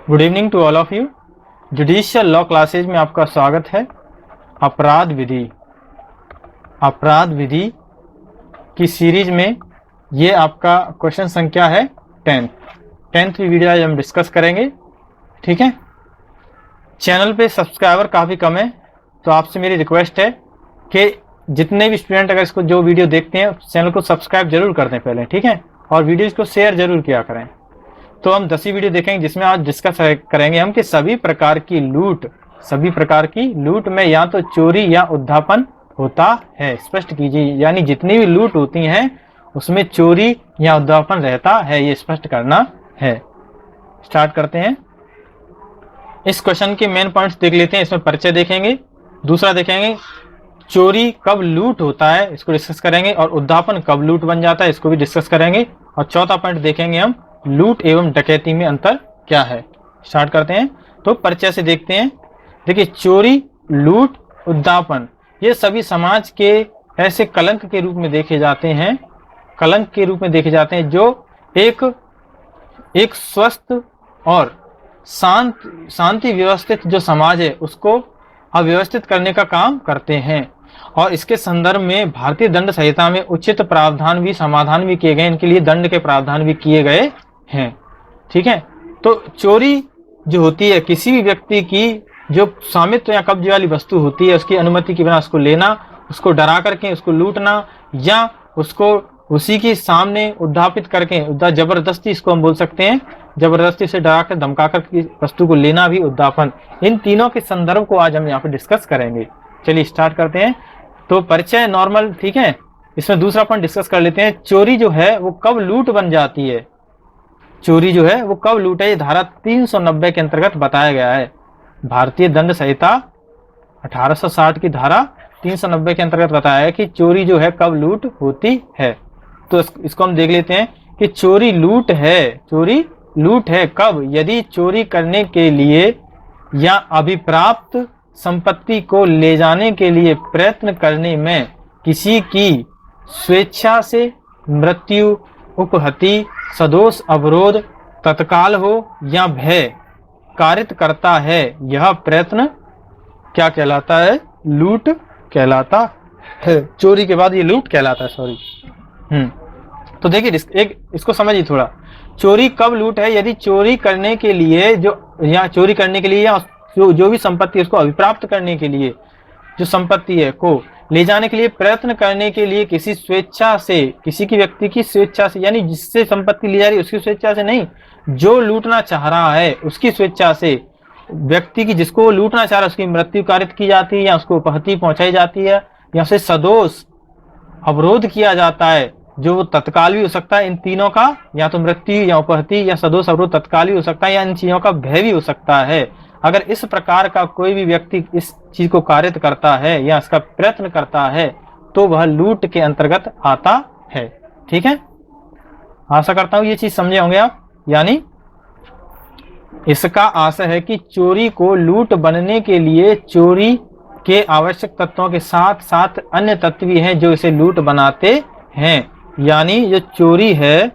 Good evening to all of you. Judicial law classes में आपका स्वागत है। अपराध विधि की सीरीज में ये आपका क्वेश्चन संख्या है 10वीं वीडियो आज हम डिस्कस करेंगे। ठीक है, चैनल पे सब्सक्राइबर काफ़ी कम है, तो आपसे मेरी रिक्वेस्ट है कि जितने भी स्टूडेंट अगर इसको जो वीडियो देखते हैं चैनल को सब्सक्राइब जरूर कर दें पहले, ठीक है, और वीडियोज़ को शेयर जरूर किया करें। तो हम 10वीं वीडियो देखेंगे जिसमें आज डिस्कस करेंगे हम कि सभी प्रकार की लूट में या तो चोरी या उद्धापन होता है। स्पष्ट कीजिए, यानी जितनी भी लूट होती हैं उसमें चोरी या उद्धापन रहता है, ये स्पष्ट करना है। स्टार्ट करते हैं। इस क्वेश्चन के मेन पॉइंट्स देख लेते हैं। इसमें परिचय देखेंगे, दूसरा देखेंगे चोरी कब लूट होता है, इसको डिस्कस करेंगे, और उद्धापन कब लूट बन जाता है, इसको भी डिस्कस करेंगे, और चौथा पॉइंट देखेंगे हम लूट एवं डकैती में अंतर क्या है। स्टार्ट करते हैं। तो परिचय से देखते हैं। देखिए, चोरी, लूट, उद्धापन ये सभी समाज के ऐसे कलंक के रूप में देखे जाते हैं, जो एक स्वस्थ और शांति व्यवस्थित जो समाज है उसको अव्यवस्थित करने का काम करते हैं। और इसके संदर्भ में भारतीय दंड संहिता में उचित समाधान भी किए गए, इनके लिए दंड के प्रावधान भी किए गए हैं। ठीक है, तो चोरी जो होती है किसी भी व्यक्ति की जो स्वामित्व या कब्जे वाली वस्तु होती है उसकी अनुमति के बिना उसको लेना, उसको डरा करके उसको लूटना, या उसको उसी के सामने उद्धापित करके जबरदस्ती, इसको हम बोल सकते हैं जबरदस्ती से डरा कर धमका कर वस्तु को लेना भी उद्धापन। इन तीनों के संदर्भ को आज हम यहाँ पे डिस्कस करेंगे। चलिए स्टार्ट करते हैं। तो परिचय नॉर्मल, ठीक है। इसमें दूसरा पॉइंट डिस्कस कर लेते हैं। चोरी जो है वो कब लूट बन जाती है, चोरी जो है वो कब लूट है, ये धारा 390 के अंतर्गत बताया गया है। भारतीय दंड संहिता 1860 की धारा 390 के अंतर्गत बताया है कि चोरी जो है कब लूट होती है। तो इसको हम देख लेते हैं कि चोरी लूट है कब, यदि चोरी करने के लिए या अभिप्राप्त संपत्ति को ले जाने के लिए प्रयत्न करने में किसी की स्वेच्छा से मृत्यु, उपहति, सदोष अवरोध तत्काल हो या भय कारित करता है, यह प्रयत्न क्या कहलाता है, लूट कहलाता है। चोरी के बाद ये लूट कहलाता है, सॉरी। तो देखिए इसको समझिए थोड़ा। चोरी कब लूट है, यदि चोरी करने के लिए या जो भी संपत्ति उसको अभिप्राप्त करने के लिए जो संपत्ति है को ले जाने के लिए प्रयत्न करने के लिए किसी स्वेच्छा से, किसी की व्यक्ति की स्वेच्छा से, यानी जिससे संपत्ति ली जा रही है उसकी स्वेच्छा से नहीं, जो लूटना चाह रहा है उसकी स्वेच्छा से व्यक्ति की, जिसको लूटना चाह रहा है उसकी मृत्यु कारित की जाती है या उसको उपहति पहुंचाई जाती है या उसे सदोष अवरोध किया जाता है, जो वो तत्काल भी हो सकता है। इन तीनों का या तो मृत्यु या उपहति या सदोष अवरोध तत्काल भी हो सकता है, या इन चीजों का भय भी हो सकता है। अगर इस प्रकार का कोई भी व्यक्ति इस चीज को कारित करता है या इसका प्रयत्न करता है तो वह लूट के अंतर्गत आता है। ठीक है, आशा करता हूं ये चीज समझे होंगे आप। यानी इसका आशय है कि चोरी को लूट बनने के लिए चोरी के आवश्यक तत्वों के साथ साथ अन्य तत्व भी हैं जो इसे लूट बनाते हैं। यानी जो चोरी है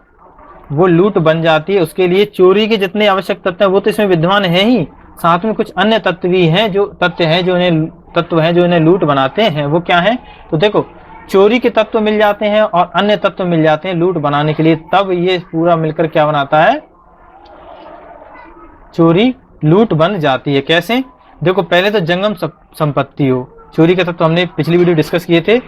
वो लूट बन जाती है, उसके लिए चोरी के जितने आवश्यक तत्व हैं वो तो इसमें विद्यमान है ही, साथ में कुछ अन्य तत्व भी हैं जो इन्हें लूट बनाते हैं। वो क्या है, तो देखो, चोरी के तत्व मिल जाते हैं और अन्य तत्व मिल जाते हैं लूट बनाने के लिए, तब ये पूरा मिलकर क्या बनाता है, चोरी लूट बन जाती है। कैसे, देखो, पहले तो जंगम संपत्ति हो, चोरी के तत्व हमने पिछली वीडियो डिस्कस किए थे।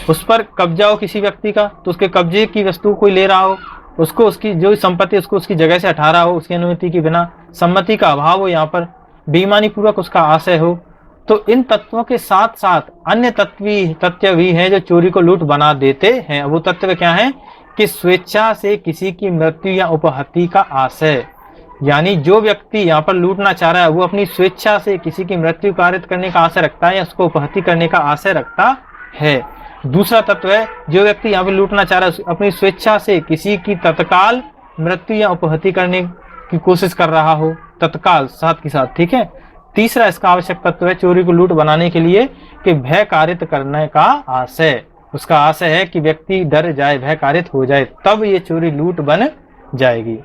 उस पर कब्जा हो किसी व्यक्ति का, तो उसके कब्जे की वस्तु कोई ले रहा हो, उसको उसकी जो संपत्ति उसको उसकी जगह से हटा रहा हो, उसकी अनुमति के बिना, सम्मति का अभाव हो, यहाँ पर बेईमानी पूर्वक उसका आशय हो, तो इन तत्वों के साथ साथ अन्य तथ्य भी हैं जो चोरी को लूट बना देते हैं। वो तत्व क्या है कि स्वेच्छा से किसी की मृत्यु या उपहति का आशय, यानी जो व्यक्ति यहाँ पर लूटना चाह रहा है वो अपनी स्वेच्छा से किसी की मृत्यु कारित करने का आशय रखता है या उसको उपहति करने का आशय रखता है। दूसरा तत्व है, जो व्यक्ति यहाँ पर लूटना चाह रहा है अपनी स्वेच्छा से किसी की तत्काल मृत्यु या उपहति करने की कोशिश कर रहा हो, तत्काल साथ के साथ। ठीक है, तीसरा इसका आवश्यक तत्व है चोरी को लूट बनाने के लिए कि भय कारित करने का आशय, उसका आशय है कि व्यक्ति डर जाए, भय कारित हो जाए, तब ये चोरी लूट बन जाएगी।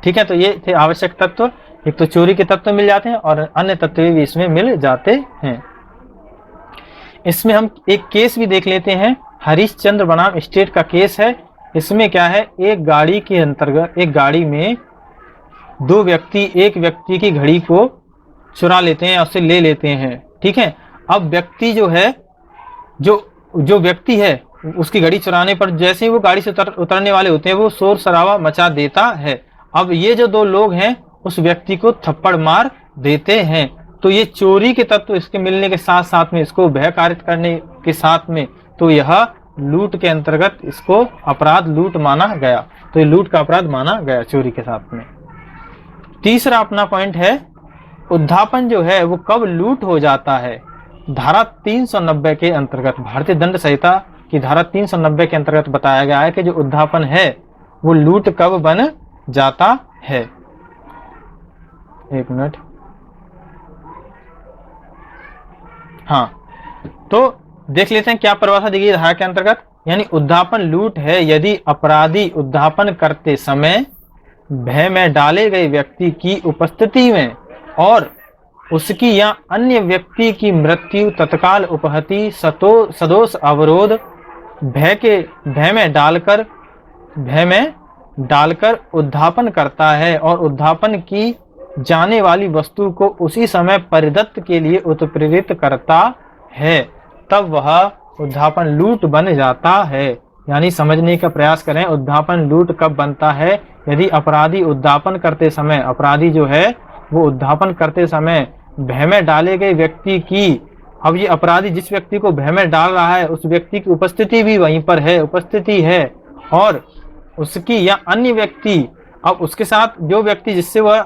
ठीक है, तो ये थे आवश्यक तत्व। एक तो चोरी के तत्व मिल जाते हैं और अन्य तत्व भी इसमें मिल जाते हैं। इसमें हम एक केस भी देख लेते हैं, हरिश्चंद्र बनाम स्टेट का केस है। इसमें क्या है, एक गाड़ी के अंतर्गत, एक गाड़ी में दो व्यक्ति एक व्यक्ति की घड़ी को चुरा लेते हैं, उससे ले लेते हैं, ठीक है। अब व्यक्ति जो है, जो व्यक्ति है, उसकी घड़ी चुराने पर जैसे ही वो गाड़ी से उतरने वाले होते हैं, वो शोर शराबा मचा देता है। अब ये जो दो लोग हैं उस व्यक्ति को थप्पड़ मार देते हैं। तो ये चोरी के तत्व इसके मिलने के साथ साथ में, इसको भय कारित करने के साथ में, तो यह लूट के अंतर्गत इसको अपराध लूट माना गया। तो ये लूट का अपराध माना गया चोरी के साथ में। तीसरा अपना पॉइंट है, उद्धापन जो है वो कब लूट हो जाता है। धारा 390 के अंतर्गत, भारतीय दंड संहिता की धारा 390 के अंतर्गत बताया गया है कि जो उद्धापन है वो लूट कब बन जाता है। एक मिनट, हाँ, तो देख लेते हैं क्या परिभाषा दी गई धारा के अंतर्गत। यानी उद्धापन लूट है यदि अपराधी उद्धापन करते समय भय में डाले गए व्यक्ति की उपस्थिति में और उसकी या अन्य व्यक्ति की मृत्यु, तत्काल उपहति, सदोष अवरोध, भय में डालकर उद्धापन करता है और उद्धापन की जाने वाली वस्तु को उसी समय परिदत्त के लिए उत्प्रेरित करता है, तब वह उद्धापन लूट बन जाता है। यानी समझने का प्रयास करें, उद्धापन लूट कब बनता है। यदि अपराधी उद्धापन करते समय, अपराधी जो है वो उद्धापन करते समय भय में डाले गए व्यक्ति की, अब ये अपराधी जिस व्यक्ति को भय में डाल रहा है उस व्यक्ति की उपस्थिति भी वहीं पर है, उपस्थिति है, और उसकी या अन्य व्यक्ति, अब उसके साथ जो व्यक्ति जिससे वह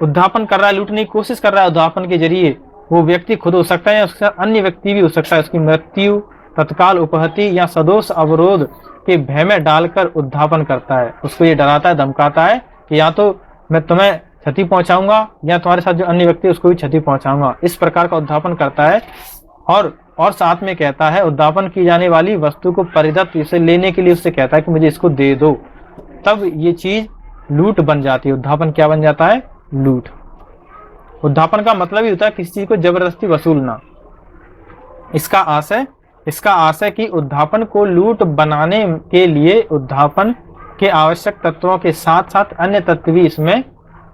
उद्धापन कर रहा है, लूटने की कोशिश कर रहा है उद्धापन के जरिए, वो व्यक्ति खुद हो सकता है या उसके साथ अन्य व्यक्ति भी हो सकता है, उसकी मृत्यु, तत्काल उपहति या सदोष अवरोध के भय में डालकर उद्धापन करता है। उसको ये डराता है, धमकाता है कि या तो मैं तुम्हें क्षति पहुंचाऊंगा या तुम्हारे साथ जो अन्य व्यक्ति है उसको भी क्षति पहुंचाऊंगा, इस प्रकार का उद्धापन करता है। और साथ में कहता है उद्धापन की जाने वाली वस्तु को परिदत्त, इसे लेने के लिए उससे कहता है कि मुझे इसको दे दो, तब ये चीज लूट बन जाती है। उद्धापन क्या बन जाता है, लूट। उद्धापन का मतलब ही होता है किसी चीज को जबरदस्ती वसूलना। इसका आशय कि उद्धापन को लूट बनाने के लिए उद्धापन के आवश्यक तत्वों के साथ साथ अन्य तत्व भी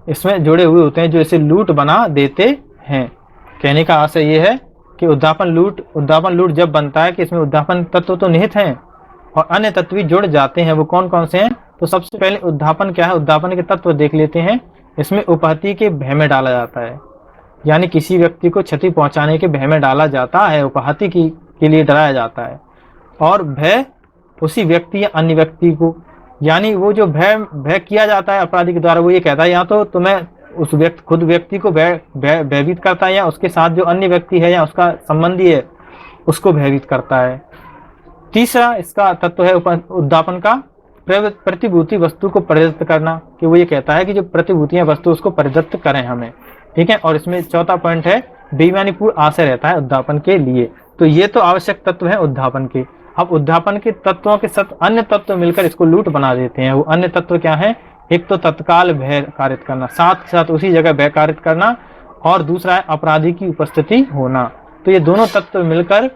इसमें जुड़े हुए होते हैं जो इसे लूट बना देते हैं। कहने का आशय यह है कि उद्धापन लूट जब बनता है कि इसमें उद्धापन तत्व तो निहित हैं और अन्य तत्व भी जुड़ जाते हैं। वो कौन कौन से हैं, तो सबसे पहले उद्धापन क्या है, उद्धापन के तत्व देख लेते हैं। इसमें उपहति के भय में डाला जाता है, यानी किसी व्यक्ति को क्षति पहुंचाने के भय में डाला जाता है, उपहति के लिए डराया जाता है। और भय उसी व्यक्ति या अन्य व्यक्ति को, यानी वो जो भय किया जाता है अपराधी के द्वारा, वो ये कहता है या तो तुम्हें उस खुद व्यक्ति को भयभीत करता है या उसके साथ जो अन्य व्यक्ति है या उसका संबंधी है उसको भयभीत करता है। तीसरा इसका तत्व है उद्धापन का प्रतिभूति वस्तु को परिदत्त करना, कि वो ये कहता है कि जो प्रतिभूतियां वस्तु उसको परिदत्त करें हमें, ठीक है। और इसमें चौथा पॉइंट है बेईमानीपूर्ण आशय रहता है उद्धापन के लिए। तो ये तो आवश्यक तत्व है उद्धापन के। अब उद्धापन के तत्वों के साथ अन्य तत्व मिलकर इसको लूट बना देते हैं। वो अन्य तत्व क्या है, एक तो तत्काल भय कारित करना, साथ साथ उसी जगह भय कारित करना, और दूसरा है अपराधी की उपस्थिति होना। तो ये दोनों तत्व मिलकर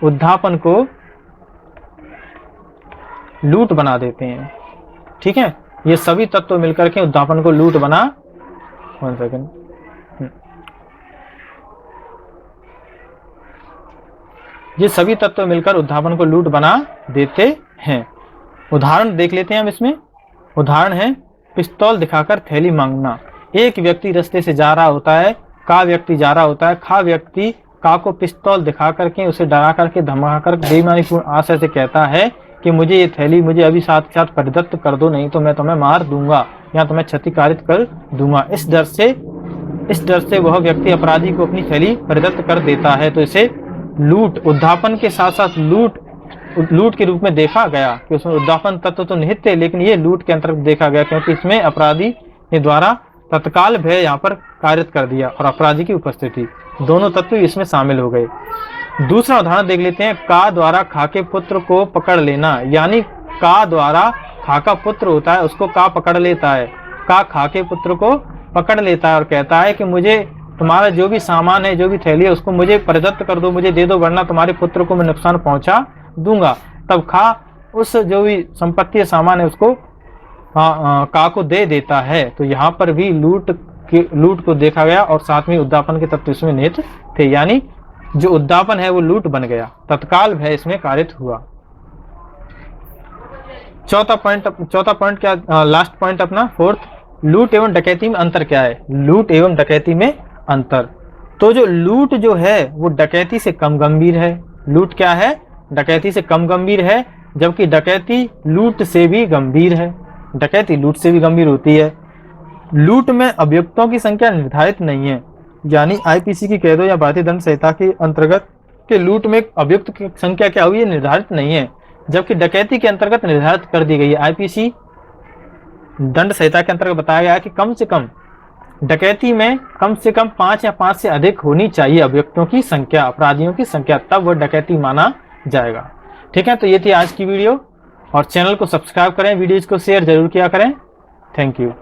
उद्धापन को लूट बना देते हैं, ठीक है। ये सभी तत्व मिलकर के उद्धापन को लूट बना, 1 सेकंड, ये सभी तत्व मिलकर उद्धापन को लूट बना देते हैं। उदाहरण देख लेते हैं हम इसमें। उदाहरण है पिस्तौल दिखाकर थैली मांगना। एक व्यक्ति रास्ते से जा रहा होता है, का व्यक्ति जा रहा होता है, खा व्यक्ति का को पिस्तौल दिखा करके उसे डरा करके धमका कर बेईमानीपूर्ण आशय से कहता है कि मुझे ये थैली मुझे अभी साथ साथ परिदत्त कर दो, नहीं तो मैं तुम्हें मार दूंगा या तुम्हें क्षतिकारित कर दूंगा। इस डर से वह व्यक्ति अपराधी को अपनी थैली परिदत्त कर देता है। तो इसे लूट, उद्धापन के साथ साथ लूट के रूप में देखा गया कि उसमें उद्धापन तत्व तो निहित थे, लेकिन ये लूट के अंतर्गत देखा गया क्योंकि इसमें अपराधी के द्वारा तत्काल भय यहाँ पर कारित कर दिया और अपराधी की उपस्थिति, दोनों तत्व इसमें शामिल हो गए। दूसरा उदाहरण देख लेते हैं, का द्वारा खा के पुत्र को पकड़ लेना। यानी का द्वारा खा का पुत्र होता है उसको का पकड़ लेता है, का खा के पुत्र को पकड़ लेता है और कहता है कि मुझे तुम्हारा जो भी सामान है, जो भी थैली है, उसको मुझे प्रदत्त कर दो, मुझे दे दो, वरना तुम्हारे पुत्र को मैं नुकसान पहुंचा दूंगा। तब खा उस जो भी संपत्ति सामान है उसको का को दे देता है। तो यहाँ पर भी लूट को देखा गया और साथ में उद्यापन के तत्व इसमें निहित थे, यानी जो उद्यापन है वो लूट बन गया, तत्काल भय इसमें कारित हुआ। चौथा पॉइंट क्या, लास्ट पॉइंट अपना फोर्थ, लूट एवं डकैती में अंतर क्या है। लूट एवं डकैती में अंतर, तो जो लूट जो है वो डकैती से कम गंभीर है। लूट क्या है, डकैती से कम गंभीर है, जबकि डकैती लूट से भी गंभीर है। डकैती लूट से भी गंभीर होती है। लूट में अभियुक्तों की संख्या निर्धारित नहीं है, यानी आईपीसी की कैदों या भारतीय दंड संहिता के अंतर्गत के लूट में अभियुक्त की संख्या क्या हुई है, निर्धारित नहीं है, जबकि डकैती के अंतर्गत निर्धारित कर दी गई है। आईपीसी दंड संहिता के अंतर्गत बताया गया है कि कम से कम डकैती में कम से कम 5 या 5 से अधिक होनी चाहिए अभियुक्तों की संख्या, अपराधियों की संख्या, तब वह डकैती माना जाएगा। ठीक है, तो ये थी आज की वीडियो, और चैनल को सब्सक्राइब करें, वीडियोज को शेयर जरूर किया करें। Thank you.